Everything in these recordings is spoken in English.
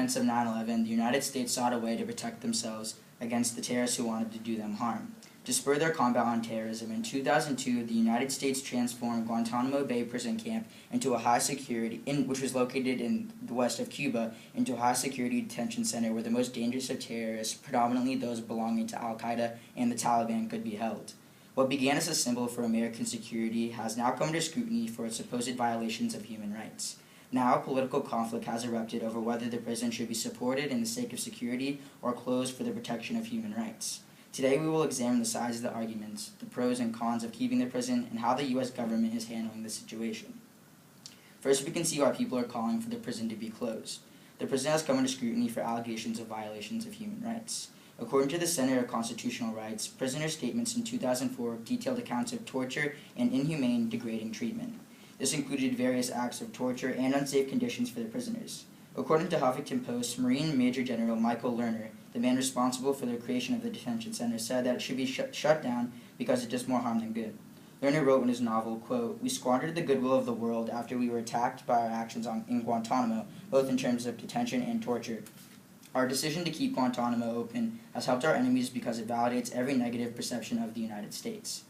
events of 9/11, the United States sought a way to protect themselves against the terrorists who wanted to do them harm. To spur their combat on terrorism, in 2002, the United States transformed Guantanamo Bay prison camp into a which was located in the west of Cuba, into a high-security detention center where the most dangerous of terrorists, predominantly those belonging to Al-Qaeda and the Taliban, could be held. What began as a symbol for American security has now come to scrutiny for its supposed violations of human rights. Now, political conflict has erupted over whether the prison should be supported in the sake of security or closed for the protection of human rights. Today we will examine the sides of the arguments, the pros and cons of keeping the prison, and how the U.S. government is handling the situation. First, we can see why people are calling for the prison to be closed. The prison has come under scrutiny for allegations of violations of human rights. According to the Center of Constitutional Rights, prisoner statements in 2004 detailed accounts of torture and inhumane, degrading treatment. This included various acts of torture and unsafe conditions for the prisoners. According to Huffington Post, Marine Major General Michael Lerner, the man responsible for the creation of the detention center, said that it should be shut down because it does more harm than good. Lerner wrote in his novel, quote, "We squandered the goodwill of the world after we were attacked by our actions in Guantanamo, both in terms of detention and torture. Our decision to keep Guantanamo open has helped our enemies because it validates every negative perception of the United States."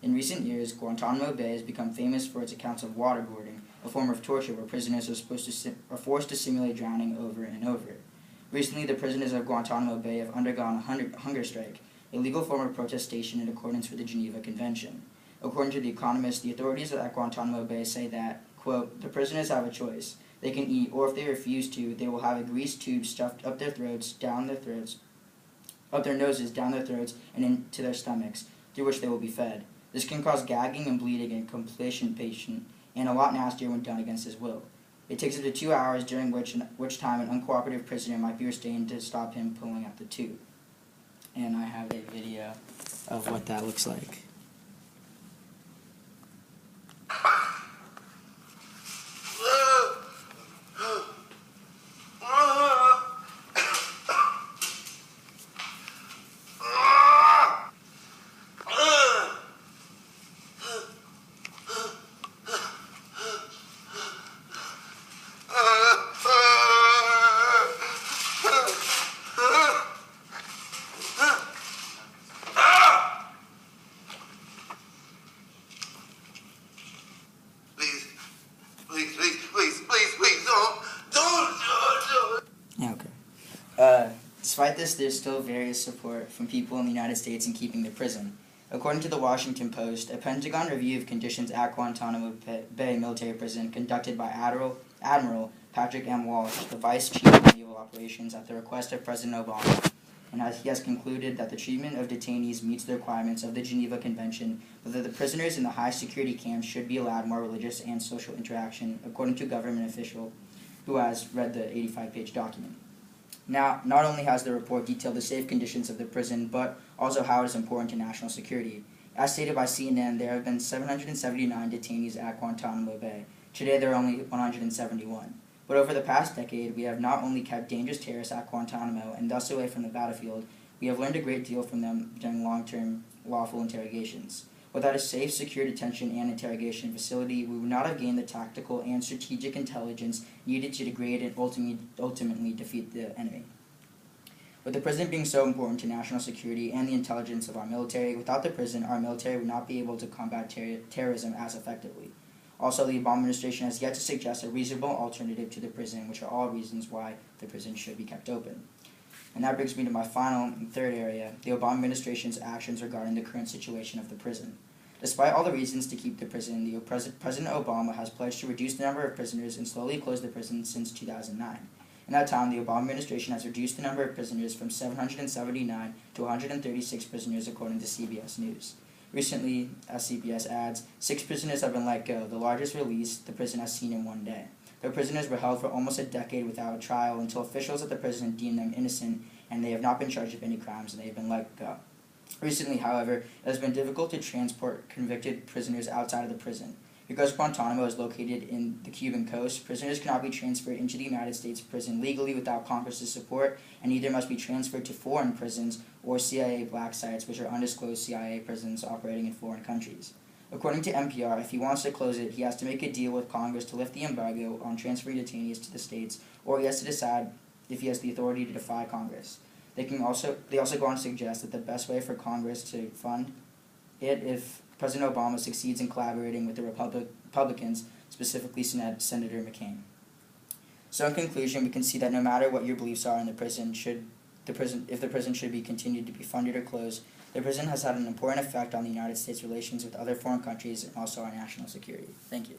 In recent years, Guantanamo Bay has become famous for its accounts of waterboarding, a form of torture where prisoners are forced to simulate drowning over and over. Recently, the prisoners of Guantanamo Bay have undergone a hunger strike, a legal form of protestation in accordance with the Geneva Convention. According to The Economist, the authorities at Guantanamo Bay say that, quote, "The prisoners have a choice. They can eat, or if they refuse to, they will have a grease tube stuffed up their throats, up their noses, down their throats, and into their stomachs, through which they will be fed. This can cause gagging and bleeding in a completion patient, and a lot nastier when done against his will. It takes up to 2 hours, during which time an uncooperative prisoner might be restrained to stop him pulling out the tube." And I have a video of what that looks like. Despite this, there's still various support from people in the United States in keeping the prison. According to the Washington Post, a Pentagon review of conditions at Guantanamo Bay military prison conducted by Admiral Patrick M. Walsh, the Vice Chief of Naval Operations, at the request of President Obama, and he has concluded that the treatment of detainees meets the requirements of the Geneva Convention, but that the prisoners in the high-security camps should be allowed more religious and social interaction, according to a government official who has read the 85-page document. Now, not only has the report detailed the safe conditions of the prison, but also how it is important to national security. As stated by CNN, there have been 779 detainees at Guantanamo Bay. Today, there are only 171. But over the past decade, we have not only kept dangerous terrorists at Guantanamo and thus away from the battlefield, we have learned a great deal from them during long-term lawful interrogations. Without a safe, secure detention and interrogation facility, we would not have gained the tactical and strategic intelligence needed to degrade and ultimately defeat the enemy. With the prison being so important to national security and the intelligence of our military, without the prison, our military would not be able to combat terrorism as effectively. Also, the Obama administration has yet to suggest a reasonable alternative to the prison, which are all reasons why the prison should be kept open. And that brings me to my final and third area, the Obama administration's actions regarding the current situation of the prison. Despite all the reasons to keep the prison, President Obama has pledged to reduce the number of prisoners and slowly close the prison since 2009. In that time, the Obama administration has reduced the number of prisoners from 779 to 136 prisoners, according to CBS News. Recently, as CBS adds, 6 prisoners have been let go, the largest release the prison has seen in one day. The prisoners were held for almost a decade without a trial until officials at the prison deemed them innocent, and they have not been charged with any crimes, and they have been let go. Recently, however, it has been difficult to transport convicted prisoners outside of the prison. Because Guantanamo is located in the Cuban coast, prisoners cannot be transferred into the United States prison legally without Congress's support, and either must be transferred to foreign prisons or CIA black sites, which are undisclosed CIA prisons operating in foreign countries. According to NPR, if he wants to close it, he has to make a deal with Congress to lift the embargo on transferring detainees to the states, or he has to decide if he has the authority to defy Congress. They also go on to suggest that the best way for Congress to fund it if President Obama succeeds in collaborating with the Republicans, specifically Senator McCain. So in conclusion, we can see that no matter what your beliefs are in the prison, if the prison should be continued to be funded or closed, the prison has had an important effect on the United States' relations with other foreign countries and also our national security. Thank you.